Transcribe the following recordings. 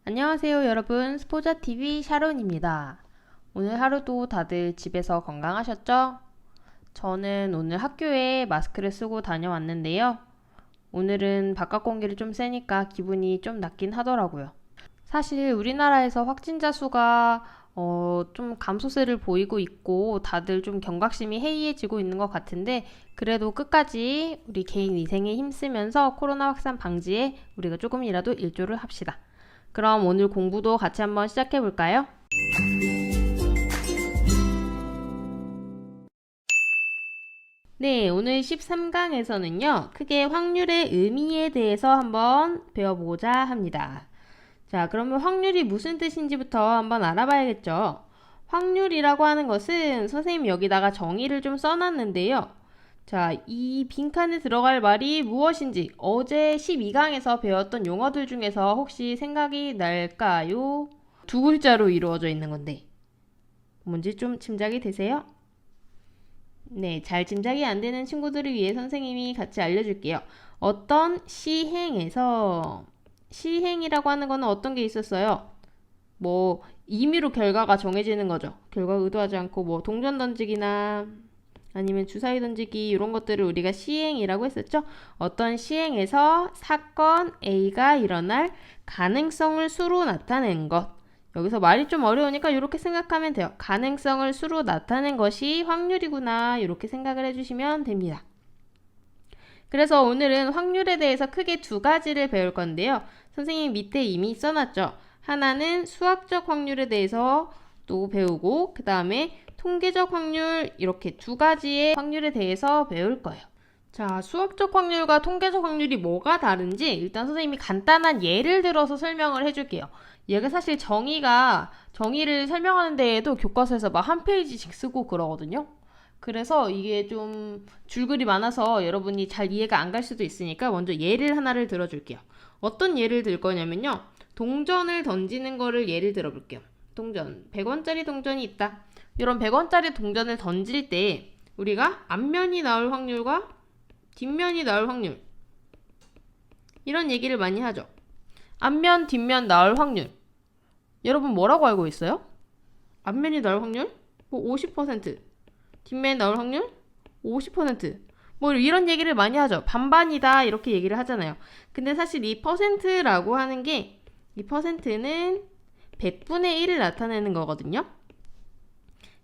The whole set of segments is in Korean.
안녕하세요 여러분, 스포자TV 샤론입니다. 오늘 하루도 다들 집에서 건강하셨죠? 저는 오늘 학교에 마스크를 쓰고 다녀왔는데요. 오늘은 바깥 공기를 좀 쐬니까 기분이 좀 낫긴 하더라고요. 사실 우리나라에서 확진자 수가 좀 감소세를 보이고 있고 다들 좀 경각심이 해이해지고 있는 것 같은데, 그래도 끝까지 우리 개인 위생에 힘쓰면서 코로나 확산 방지에 우리가 조금이라도 일조를 합시다. 그럼 오늘 공부도 같이 한번 시작해 볼까요? 네, 오늘 13강에서는요, 크게 확률의 의미에 대해서 한번 배워보고자 합니다. 자, 그러면 확률이 무슨 뜻인지부터 한번 알아봐야겠죠. 확률이라고 하는 것은 선생님 여기다가 정의를 좀 써놨는데요. 자, 이 빈칸에 들어갈 말이 무엇인지 어제 12강에서 배웠던 용어들 중에서 혹시 생각이 날까요? 두 글자로 이루어져 있는 건데 뭔지 좀 짐작이 되세요? 네, 잘 짐작이 안 되는 친구들을 위해 선생님이 같이 알려줄게요. 어떤 시행이라고 하는 거는 어떤 게 있었어요? 뭐 임의로 결과가 정해지는 거죠. 결과 의도하지 않고 뭐 동전 던지기나 아니면 주사위 던지기 이런 것들을 우리가 시행이라고 했었죠. 어떤 시행에서 사건 A가 일어날 가능성을 수로 나타낸 것. 여기서 말이 좀 어려우니까 이렇게 생각하면 돼요. 가능성을 수로 나타낸 것이 확률이구나, 이렇게 생각을 해주시면 됩니다. 그래서 오늘은 확률에 대해서 크게 두 가지를 배울 건데요. 선생님 밑에 이미 써놨죠. 하나는 수학적 확률에 대해서 또 배우고, 그 다음에 통계적 확률, 이렇게 두 가지의 확률에 대해서 배울 거예요. 자, 수학적 확률과 통계적 확률이 뭐가 다른지 일단 선생님이 간단한 예를 들어서 설명을 해줄게요. 얘가 사실 정의를 설명하는 데에도 교과서에서 막 한 페이지씩 쓰고 그러거든요. 그래서 이게 좀 줄글이 많아서 여러분이 잘 이해가 안 갈 수도 있으니까 먼저 예를 하나를 들어줄게요. 어떤 예를 들 거냐면요. 동전을 던지는 거를 예를 들어볼게요. 동전, 100원짜리 동전이 있다. 이런 100원짜리 동전을 던질 때 우리가 앞면이 나올 확률과 뒷면이 나올 확률, 이런 얘기를 많이 하죠. 앞면, 뒷면 나올 확률. 여러분 뭐라고 알고 있어요? 앞면이 나올 확률? 뭐 50%. 뒷면이 나올 확률? 50%. 뭐 이런 얘기를 많이 하죠. 반반이다 이렇게 얘기를 하잖아요. 근데 사실 이 퍼센트라고 하는 게, 이 퍼센트는 100분의 1을 나타내는 거거든요.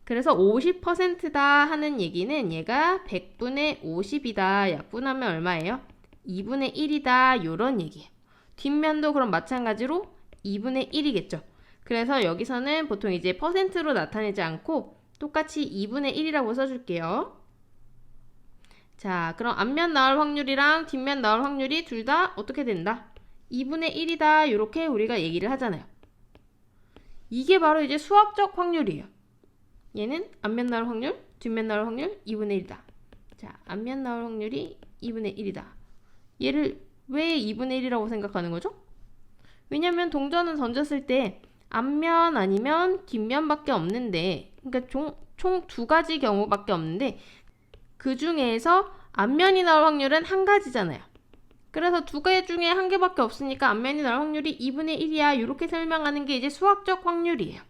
그래서 50%다 하는 얘기는 얘가 100분의 50이다. 약분하면 얼마예요? 2분의 1이다. 요런 얘기예요. 뒷면도 그럼 마찬가지로 2분의 1이겠죠. 그래서 여기서는 보통 이제 퍼센트로 나타내지 않고 똑같이 2분의 1이라고 써줄게요. 자, 그럼 앞면 나올 확률이랑 뒷면 나올 확률이 둘 다 어떻게 된다? 2분의 1이다. 이렇게 우리가 얘기를 하잖아요. 이게 바로 이제 수학적 확률이에요. 얘는 앞면 나올 확률, 뒷면 나올 확률 2분의 1이다. 자, 앞면 나올 확률이 2분의 1이다. 얘를 왜 2분의 1이라고 생각하는 거죠? 왜냐면 동전은 던졌을 때 앞면 아니면 뒷면밖에 없는데, 그러니까 총 두 가지 경우밖에 없는데 그 중에서 앞면이 나올 확률은 한 가지잖아요. 그래서 두 개 중에 한 개밖에 없으니까 앞면이 나올 확률이 2분의 1이야. 이렇게 설명하는 게 이제 수학적 확률이에요.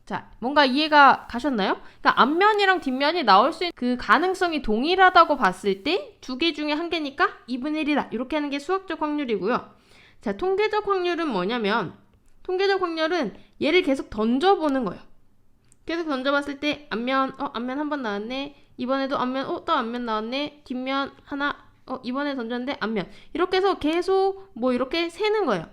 자, 뭔가 이해가 가셨나요? 그러니까 앞면이랑 뒷면이 나올 수 있는 그 가능성이 동일하다고 봤을 때 두 개 중에 한 개니까 2분의 1이다. 이렇게 하는 게 수학적 확률이고요. 자, 통계적 확률은 뭐냐면, 통계적 확률은 얘를 계속 던져보는 거예요. 계속 던져봤을 때 앞면 한 번 나왔네. 이번에도 앞면 또 앞면 나왔네. 뒷면 하나 이번에 던졌는데 앞면. 이렇게 해서 계속 뭐 이렇게 세는 거예요.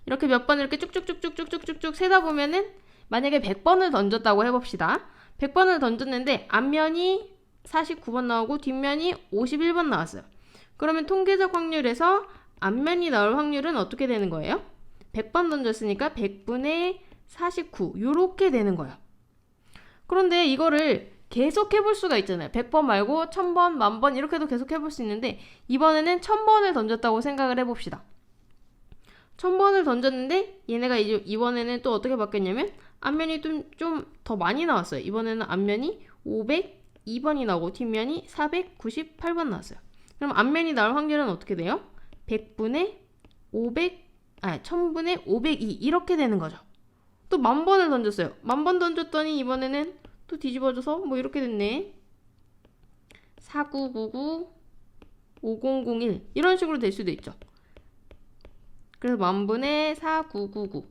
이렇게 몇 번 이렇게 쭉쭉쭉쭉쭉쭉쭉 세다 보면은, 만약에 100번을 던졌다고 해봅시다. 100번을 던졌는데 앞면이 49번 나오고 뒷면이 51번 나왔어요. 그러면 통계적 확률에서 앞면이 나올 확률은 어떻게 되는 거예요? 100번 던졌으니까 100분의 49 이렇게 되는 거예요. 그런데 이거를 계속 해볼 수가 있잖아요. 100번 말고 1000번, 10,000번 이렇게도 계속 해볼 수 있는데, 이번에는 1000번을 던졌다고 생각을 해봅시다. 1000번을 던졌는데 얘네가 이제 이번에는 또 어떻게 바뀌었냐면 앞면이 좀 더 많이 나왔어요. 이번에는 앞면이 502번이 나오고 뒷면이 498번 나왔어요. 그럼 앞면이 나올 확률은 어떻게 돼요? 100분의 1000분의 502 이렇게 되는 거죠. 또 10,000번을 던졌어요. 10,000번 던졌더니 이번에는 또 뒤집어져서 뭐 이렇게 됐네. 4999 5001 이런 식으로 될 수도 있죠. 그래서 10,000분의 4999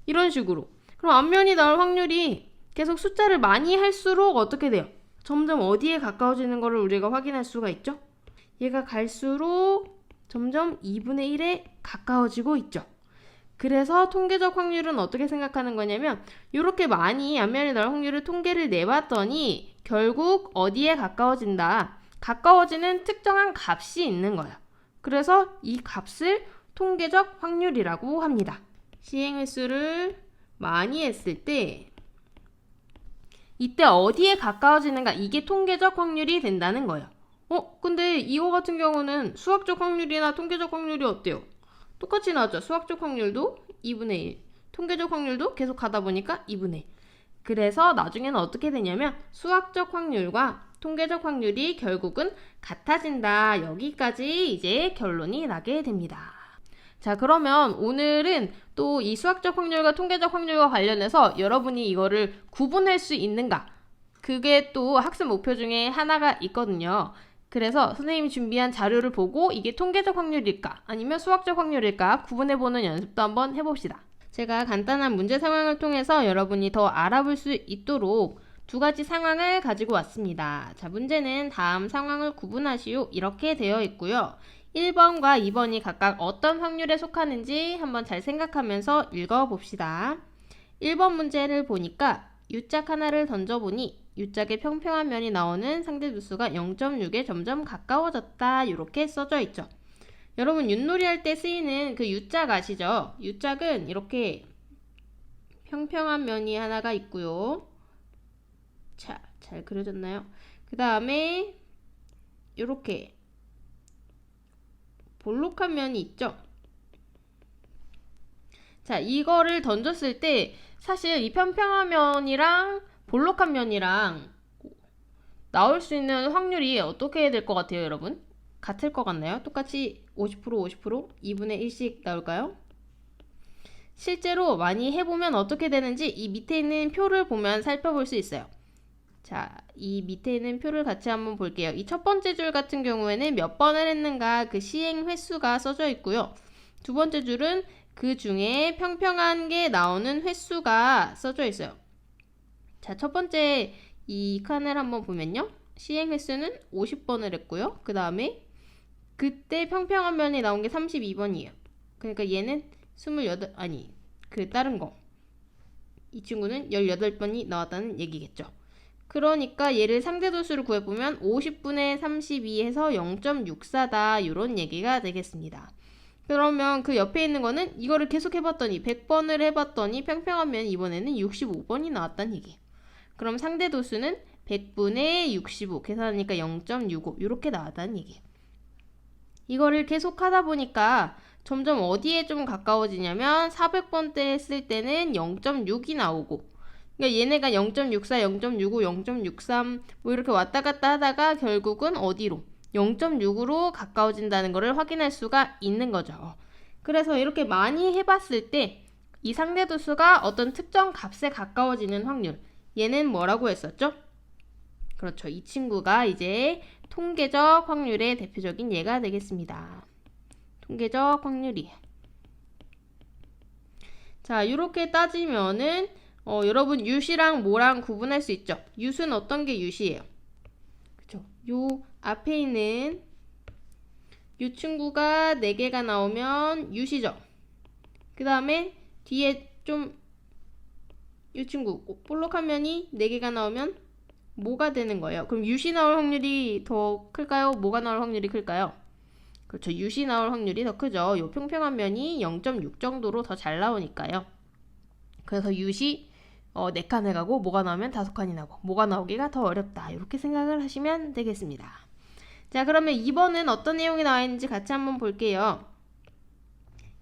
이런 식으로. 그럼 앞면이 나올 확률이 계속 숫자를 많이 할수록 어떻게 돼요? 점점 어디에 가까워지는 것을 우리가 확인할 수가 있죠? 얘가 갈수록 점점 2분의 1에 가까워지고 있죠. 그래서 통계적 확률은 어떻게 생각하는 거냐면 이렇게 많이 앞면이 나올 확률을 통계를 내봤더니 결국 어디에 가까워진다. 가까워지는 특정한 값이 있는 거예요. 그래서 이 값을 통계적 확률이라고 합니다. 시행 횟수를 많이 했을 때 이때 어디에 가까워지는가 이게 통계적 확률이 된다는 거예요. 근데 이거 같은 경우는 수학적 확률이나 통계적 확률이 어때요? 똑같이 나왔죠. 수학적 확률도 2분의 1, 통계적 확률도 계속 가다 보니까 2분의 1. 그래서 나중에는 어떻게 되냐면 수학적 확률과 통계적 확률이 결국은 같아진다. 여기까지 이제 결론이 나게 됩니다. 자, 그러면 오늘은 또 이 수학적 확률과 통계적 확률과 관련해서 여러분이 이거를 구분할 수 있는가? 그게 또 학습 목표 중에 하나가 있거든요. 그래서 선생님이 준비한 자료를 보고 이게 통계적 확률일까 아니면 수학적 확률일까 구분해보는 연습도 한번 해봅시다. 제가 간단한 문제 상황을 통해서 여러분이 더 알아볼 수 있도록 두 가지 상황을 가지고 왔습니다. 자, 문제는 다음 상황을 구분하시오 이렇게 되어 있고요. 1번과 2번이 각각 어떤 확률에 속하는지 한번 잘 생각하면서 읽어봅시다. 1번 문제를 보니까 U짝 하나를 던져보니 U짝의 평평한 면이 나오는 상대두수가 0.6에 점점 가까워졌다 이렇게 써져 있죠. 여러분 윷놀이 할 때 쓰이는 그 U짝 아시죠? U짝은 이렇게 평평한 면이 하나가 있고요. 자, 잘 그려졌나요? 그 다음에 이렇게 볼록한 면이 있죠. 자, 이거를 던졌을 때 사실 이 평평한 면이랑 볼록한 면이랑 나올 수 있는 확률이 어떻게 될 것 같아요, 여러분? 같을 것 같나요? 똑같이 50%, 50%, 2분의 1씩 나올까요? 실제로 많이 해보면 어떻게 되는지 이 밑에 있는 표를 보면 살펴볼 수 있어요. 자, 이 밑에 있는 표를 같이 한번 볼게요. 이 첫 번째 줄 같은 경우에는 몇 번을 했는가 그 시행 횟수가 써져 있고요. 두 번째 줄은 그 중에 평평한 게 나오는 횟수가 써져 있어요. 자, 첫 번째 이 칸을 한번 보면요. 시행 횟수는 50번을 했고요. 그 다음에 그때 평평한 면이 나온 게 32번이에요. 그러니까 얘는 28, 아니, 그 다른 거. 이 친구는 18번이 나왔다는 얘기겠죠. 그러니까 얘를 상대도수를 구해보면 50분의 32에서 0.64다 이런 얘기가 되겠습니다. 그러면 그 옆에 있는 거는 이거를 계속 해봤더니 100번을 해봤더니 평평한 면 이번에는 65번이 나왔다는 얘기예요. 그럼 상대도수는 100분의 65 계산하니까 0.65 이렇게 나왔다는 얘기예요. 이거를 계속 하다 보니까 점점 어디에 좀 가까워지냐면 400번대 했을 때는 0.6이 나오고 그러니까 얘네가 0.64, 0.65, 0.63 뭐 이렇게 왔다 갔다 하다가 결국은 어디로? 0.6으로 가까워진다는 것을 확인할 수가 있는 거죠. 그래서 이렇게 많이 해봤을 때 이 상대도수가 어떤 특정 값에 가까워지는 확률 얘는 뭐라고 했었죠? 그렇죠. 이 친구가 이제 통계적 확률의 대표적인 예가 되겠습니다. 통계적 확률이. 자, 이렇게 따지면은 여러분 유시랑 뭐랑 구분할 수 있죠? 유수는 어떤 게 유시예요? 그쵸? 요 앞에 있는 이 친구가 4개가 나오면 유시죠. 그 다음에 뒤에 좀 이 친구 볼록한 면이 4개가 나오면 뭐가 되는 거예요? 그럼 유시 나올 확률이 더 클까요? 뭐가 나올 확률이 클까요? 그렇죠. 유시 나올 확률이 더 크죠. 요 평평한 면이 0.6 정도로 더 잘 나오니까요. 그래서 유시 4칸 해가고 뭐가 나오면 5칸이 나고 뭐가 나오기가 더 어렵다. 이렇게 생각을 하시면 되겠습니다. 자, 그러면 2번은 어떤 내용이 나와 있는지 같이 한번 볼게요.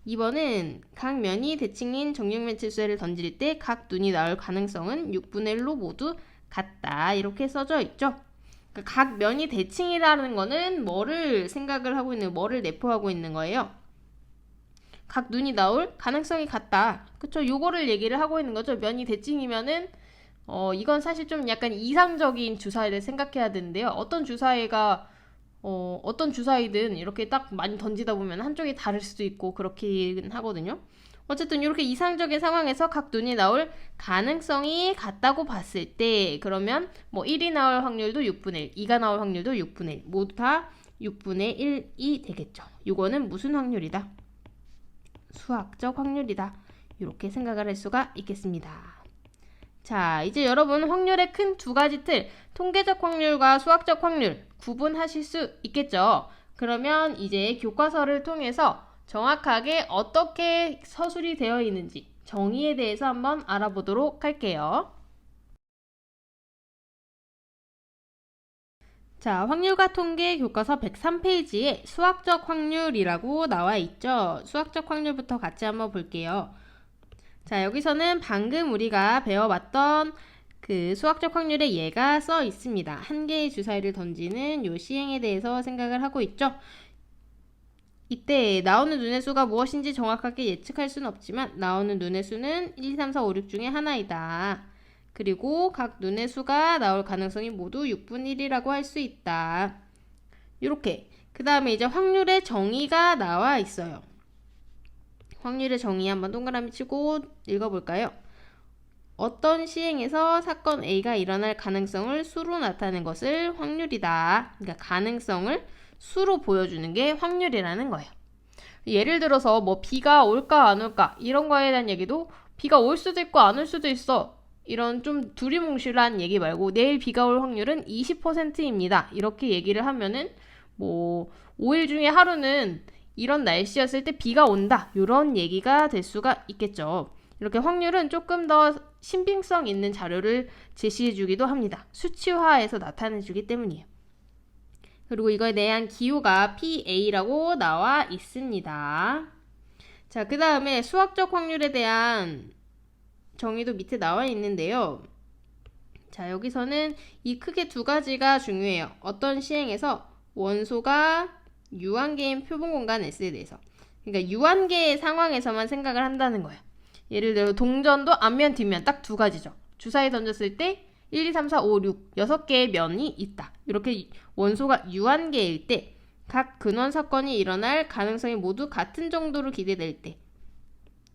2번은 각 면이 대칭인 정육면 칠수를 던질 때 각 눈이 나올 가능성은 6분의 1로 모두 같다. 이렇게 써져 있죠. 그러니까 각 면이 대칭이라는 거는 뭐를 생각을 하고 있는, 뭐를 내포하고 있는 거예요? 각 눈이 나올 가능성이 같다. 그쵸? 요거를 얘기를 하고 있는 거죠. 면이 대칭이면은 이건 사실 좀 약간 이상적인 주사위를 생각해야 되는데요. 어떤 주사위든 이렇게 딱 많이 던지다 보면 한쪽이 다를 수도 있고 그렇긴 하거든요. 어쨌든 이렇게 이상적인 상황에서 각 눈이 나올 가능성이 같다고 봤을 때 그러면 뭐 1이 나올 확률도 6분의 1, 2가 나올 확률도 6분의 1 모두 다 6분의 1이 되겠죠. 이거는 무슨 확률이다? 수학적 확률이다. 이렇게 생각을 할 수가 있겠습니다. 자, 이제 여러분 확률의 큰 두 가지 틀, 통계적 확률과 수학적 확률 구분하실 수 있겠죠? 그러면 이제 교과서를 통해서 정확하게 어떻게 서술이 되어 있는지 정의에 대해서 한번 알아보도록 할게요. 자, 확률과 통계 교과서 103페이지에 수학적 확률이라고 나와 있죠? 수학적 확률부터 같이 한번 볼게요. 자, 여기서는 방금 우리가 배워봤던 그 수학적 확률의 예가 써 있습니다. 한 개의 주사위를 던지는 요 시행에 대해서 생각을 하고 있죠. 이때 나오는 눈의 수가 무엇인지 정확하게 예측할 수는 없지만 나오는 눈의 수는 1, 2, 3, 4, 5, 6 중에 하나이다. 그리고 각 눈의 수가 나올 가능성이 모두 6분의 1이라고 할 수 있다. 이렇게. 그 다음에 이제 확률의 정의가 나와 있어요. 확률의 정의 한번 동그라미 치고 읽어볼까요? 어떤 시행에서 사건 A가 일어날 가능성을 수로 나타내는 것을 확률이다. 그러니까 가능성을 수로 보여주는 게 확률이라는 거예요. 예를 들어서 뭐 비가 올까 안 올까 이런 거에 대한 얘기도 비가 올 수도 있고 안 올 수도 있어. 이런 좀 두리뭉실한 얘기 말고 내일 비가 올 확률은 20%입니다. 이렇게 얘기를 하면은 뭐 5일 중에 하루는 이런 날씨였을 때 비가 온다. 이런 얘기가 될 수가 있겠죠. 이렇게 확률은 조금 더 신빙성 있는 자료를 제시해 주기도 합니다. 수치화해서 나타내 주기 때문이에요. 그리고 이거에 대한 기호가 PA라고 나와 있습니다. 자, 그 다음에 수학적 확률에 대한 정의도 밑에 나와 있는데요. 자, 여기서는 이 크게 두 가지가 중요해요. 어떤 시행에서 원소가 유한계인 표본공간 S에 대해서. 그러니까 유한계의 상황에서만 생각을 한다는 거예요. 예를 들어 동전도 앞면 뒷면 딱 두 가지죠. 주사위 던졌을 때 1, 2, 3, 4, 5, 6 6개의 면이 있다. 이렇게 원소가 유한계일 때 각 근원 사건이 일어날 가능성이 모두 같은 정도로 기대될 때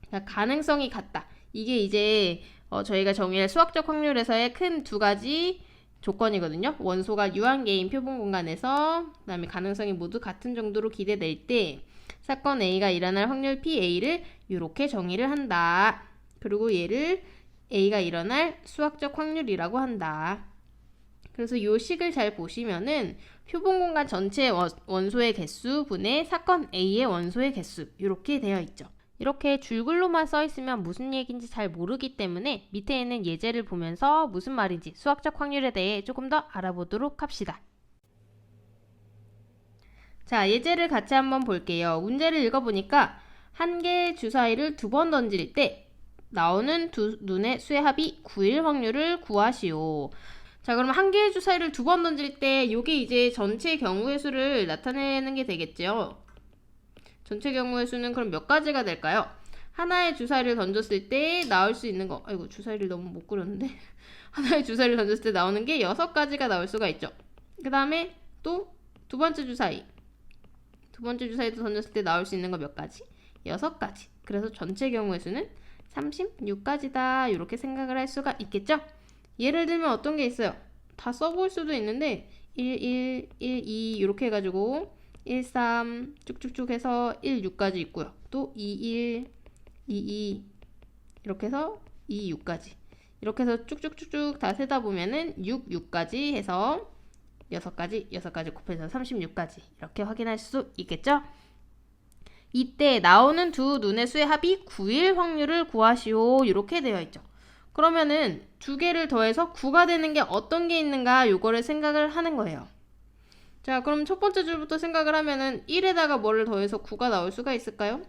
그러니까 가능성이 같다. 이게 이제 저희가 정의할 수학적 확률에서의 큰 두 가지 조건이거든요. 원소가 유한계인 표본 공간에서 그다음에 가능성이 모두 같은 정도로 기대될 때 사건 A가 일어날 확률 PA를 이렇게 정의를 한다. 그리고 얘를 A가 일어날 수학적 확률이라고 한다. 그래서 이 식을 잘 보시면은 표본 공간 전체 원소의 개수 분의 사건 A의 원소의 개수 이렇게 되어 있죠. 이렇게 줄글로만 써 있으면 무슨 얘기인지 잘 모르기 때문에 밑에 있는 예제를 보면서 무슨 말인지 수학적 확률에 대해 조금 더 알아보도록 합시다. 자, 예제를 같이 한번 볼게요. 문제를 읽어보니까 한 개의 주사위를 2번 던질 때 나오는 두 눈의 수의 합이 9일 확률을 구하시오. 자, 그럼 한 개의 주사위를 2번 던질 때 이게 이제 전체 경우의 수를 나타내는 게 되겠죠. 전체 경우의 수는 그럼 몇 가지가 될까요? 하나의 주사위를 던졌을 때 나올 수 있는 거, 아이고 주사위를 너무 못 그렸는데 하나의 주사위를 던졌을 때 나오는 게 6가지가 나올 수가 있죠. 그 다음에 또 두 번째 주사위도 던졌을 때 나올 수 있는 거 몇 가지? 6가지. 그래서 전체 경우의 수는 36가지다. 이렇게 생각을 할 수가 있겠죠? 예를 들면 어떤 게 있어요? 다 써볼 수도 있는데 1, 2 이렇게 해가지고 1, 3 쭉쭉쭉 해서 1, 6까지 있고요. 또 2, 1, 2 이렇게 해서 2, 6까지. 이렇게 해서 쭉쭉쭉쭉 다 세다 보면은 6까지 해서 6가지 곱해서 36가지 이렇게 확인할 수 있겠죠? 이때 나오는 두 눈의 수의 합이 9일 확률을 구하시오. 이렇게 되어 있죠. 그러면은 두 개를 더해서 9가 되는 게 어떤 게 있는가 요거를 생각을 하는 거예요. 자, 그럼 첫 번째 줄부터 생각을 하면은 1에다가 뭐를 더해서 9가 나올 수가 있을까요?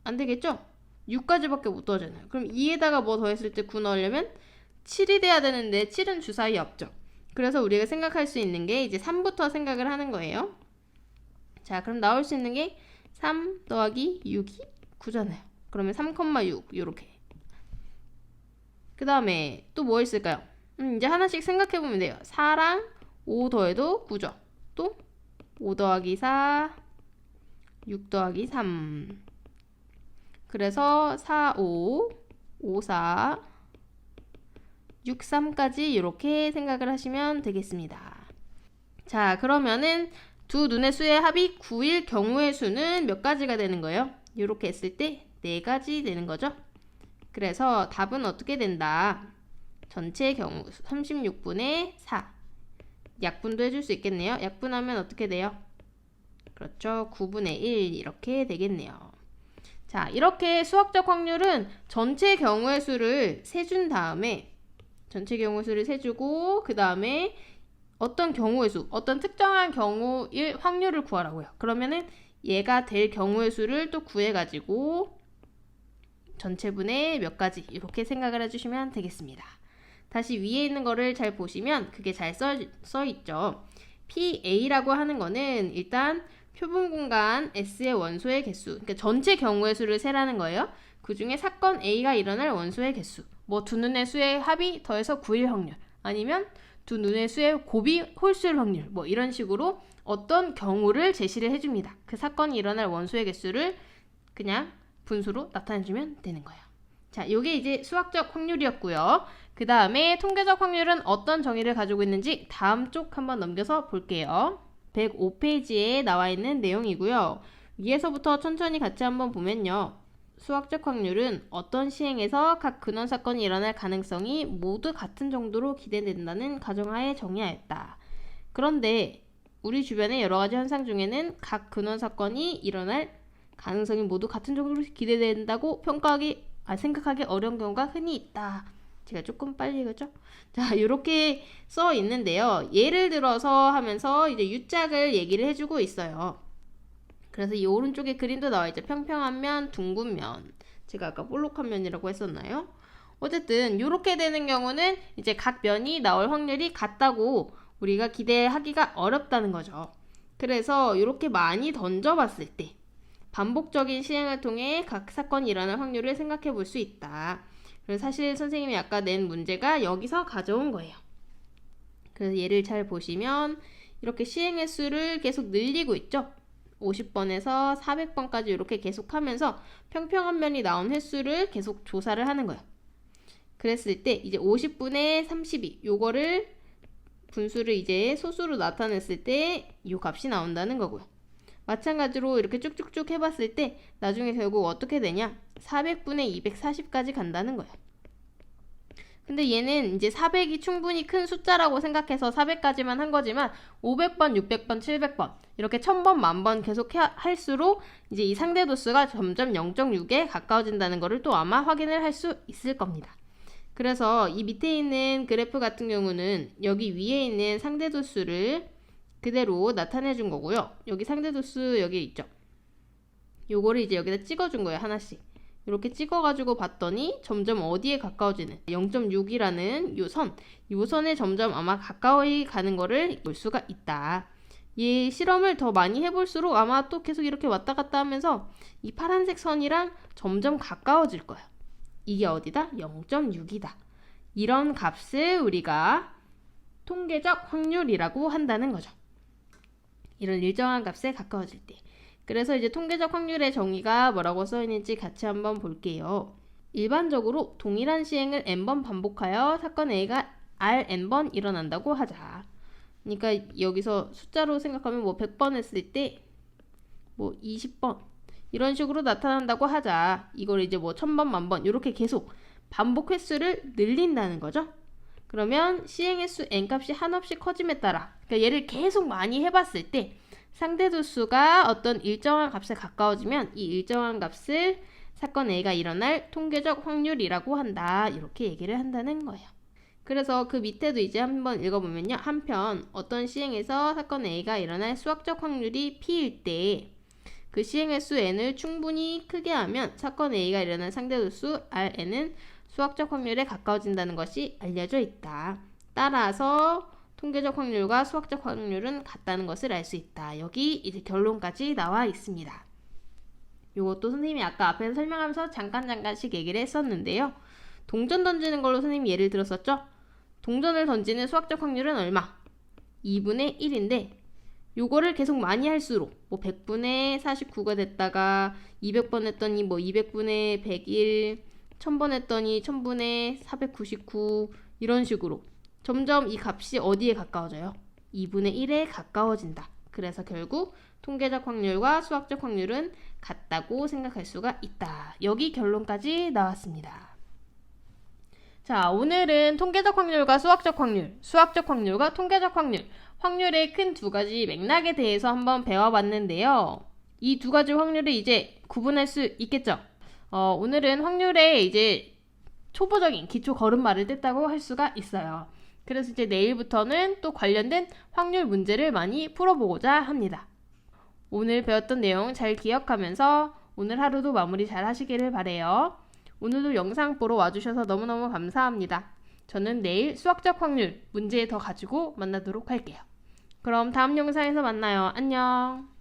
안 되겠죠? 6까지밖에 못 더하잖아요. 그럼 2에다가 뭐 더했을 때 9 넣으려면 7이 돼야 되는데 7은 주사위 없죠. 그래서 우리가 생각할 수 있는 게 이제 3부터 생각을 하는 거예요. 자, 그럼 나올 수 있는 게 3 더하기 6이 9잖아요. 그러면 3,6 요렇게. 그 다음에 또 뭐 있을까요? 이제 하나씩 생각해보면 돼요. 4랑 5 더해도 9죠. 또 5 더하기 4, 6 더하기 3. 그래서 4, 5, 5, 4, 6, 3까지 이렇게 생각을 하시면 되겠습니다. 자, 그러면은 두 눈의 수의 합이 9일 경우의 수는 몇 가지가 되는 거예요? 이렇게 했을 때 4가지 되는 거죠. 그래서 답은 어떻게 된다? 전체 경우 36분의 4. 약분도 해줄 수 있겠네요. 약분하면 어떻게 돼요? 그렇죠. 9분의 1 이렇게 되겠네요. 자, 이렇게 수학적 확률은 전체 경우의 수를 세준 다음에 전체 경우의 수를 세주고 그 다음에 어떤 경우의 수, 어떤 특정한 경우일 확률을 구하라고요. 그러면은 얘가 될 경우의 수를 또 구해가지고 전체분의 몇 가지 이렇게 생각을 해주시면 되겠습니다. 다시 위에 있는 거를 잘 보시면 그게 잘 써 있죠. PA라고 하는 거는 일단 표본 공간 S의 원소의 개수, 그러니까 전체 경우의 수를 세라는 거예요. 그 중에 사건 A가 일어날 원소의 개수, 뭐 두 눈의 수의 합이 더해서 9일 확률, 아니면 두 눈의 수의 곱이 홀수일 확률, 뭐 이런 식으로 어떤 경우를 제시를 해줍니다. 그 사건이 일어날 원소의 개수를 그냥 분수로 나타내주면 되는 거예요. 자, 요게 이제 수학적 확률이었고요. 그 다음에 통계적 확률은 어떤 정의를 가지고 있는지 다음 쪽 한번 넘겨서 볼게요. 105페이지에 나와 있는 내용이고요. 위에서부터 천천히 같이 한번 보면요. 수학적 확률은 어떤 시행에서 각 근원 사건이 일어날 가능성이 모두 같은 정도로 기대된다는 가정하에 정의하였다. 그런데 우리 주변의 여러 가지 현상 중에는 각 근원 사건이 일어날 가능성이 모두 같은 정도로 기대된다고 생각하기 어려운 경우가 흔히 있다. 제가 조금 빨리 읽었죠? 자, 이렇게 써 있는데요. 예를 들어서 하면서 이제 U짝을 얘기를 해주고 있어요. 그래서 이 오른쪽에 그림도 나와 있죠. 평평한 면, 둥근 면. 제가 아까 볼록한 면이라고 했었나요? 어쨌든 이렇게 되는 경우는 이제 각 면이 나올 확률이 같다고 우리가 기대하기가 어렵다는 거죠. 그래서 이렇게 많이 던져봤을 때 반복적인 시행을 통해 각 사건이 일어날 확률을 생각해 볼 수 있다. 그래서 사실 선생님이 아까 낸 문제가 여기서 가져온 거예요. 그래서 얘를 잘 보시면 이렇게 시행 횟수를 계속 늘리고 있죠. 50번에서 400번까지 이렇게 계속 하면서 평평한 면이 나온 횟수를 계속 조사를 하는 거예요. 그랬을 때 이제 50분의 32 요거를 분수를 이제 소수로 나타냈을 때 이 값이 나온다는 거고요. 마찬가지로 이렇게 쭉쭉쭉 해봤을 때 나중에 결국 어떻게 되냐? 400분의 240까지 간다는 거예요. 근데 얘는 이제 400이 충분히 큰 숫자라고 생각해서 400까지만 한 거지만 500번, 600번, 700번 이렇게 1000번, 10,000번 계속 할수록 이제 이 상대도수가 점점 0.6에 가까워진다는 거를 또 아마 확인을 할 수 있을 겁니다. 그래서 이 밑에 있는 그래프 같은 경우는 여기 위에 있는 상대도수를 그대로 나타내 준 거고요. 여기 상대도수 여기 있죠. 요거를 이제 여기다 찍어준 거예요. 하나씩. 이렇게 찍어가지고 봤더니 점점 어디에 가까워지는 0.6이라는 요 선에 점점 아마 가까이 가는 거를 볼 수가 있다. 이 실험을 더 많이 해볼수록 아마 또 계속 이렇게 왔다 갔다 하면서 이 파란색 선이랑 점점 가까워질 거예요. 이게 어디다? 0.6이다. 이런 값을 우리가 통계적 확률이라고 한다는 거죠. 이런 일정한 값에 가까워질 때. 그래서 이제 통계적 확률의 정의가 뭐라고 써있는지 같이 한번 볼게요. 일반적으로 동일한 시행을 n번 반복하여 사건 A가 Rn번 일어난다고 하자. 그러니까 여기서 숫자로 생각하면 뭐 100번 했을 때 뭐 20번 이런 식으로 나타난다고 하자. 이걸 이제 뭐 1000번, 10,000번 이렇게 계속 반복 횟수를 늘린다는 거죠. 그러면 시행 횟수 n값이 한없이 커짐에 따라 그러니까 얘를 계속 많이 해봤을 때 상대도수가 어떤 일정한 값에 가까워지면 이 일정한 값을 사건 A가 일어날 통계적 확률이라고 한다. 이렇게 얘기를 한다는 거예요. 그래서 그 밑에도 이제 한번 읽어보면요. 한편 어떤 시행에서 사건 A가 일어날 수학적 확률이 P일 때 그 시행의 수 n을 충분히 크게 하면 사건 A가 일어날 상대도수 Rn은 수학적 확률에 가까워진다는 것이 알려져 있다. 따라서 통계적 확률과 수학적 확률은 같다는 것을 알 수 있다. 여기 이제 결론까지 나와 있습니다. 요것도 선생님이 아까 앞에서 설명하면서 잠깐씩 얘기를 했었는데요. 동전 던지는 걸로 선생님이 예를 들었었죠. 동전을 던지는 수학적 확률은 얼마? 2분의 1인데 요거를 계속 많이 할수록 뭐 100분의 49가 됐다가 200번 했더니 뭐 200분의 101, 1000번 했더니 1000분의 499 이런 식으로 점점 이 값이 어디에 가까워져요? 2분의 1에 가까워진다. 그래서 결국 통계적 확률과 수학적 확률은 같다고 생각할 수가 있다. 여기 결론까지 나왔습니다. 자, 오늘은 통계적 확률과 수학적 확률, 수학적 확률과 통계적 확률, 확률의 큰 두 가지 맥락에 대해서 한번 배워봤는데요. 이 두 가지 확률을 이제 구분할 수 있겠죠? 오늘은 확률의 이제 초보적인 기초 걸음마를 뗐다고 할 수가 있어요. 그래서 이제 내일부터는 또 관련된 확률 문제를 많이 풀어보고자 합니다. 오늘 배웠던 내용 잘 기억하면서 오늘 하루도 마무리 잘 하시기를 바래요. 오늘도 영상 보러 와주셔서 너무너무 감사합니다. 저는 내일 수학적 확률 문제 더 가지고 만나도록 할게요. 그럼 다음 영상에서 만나요. 안녕.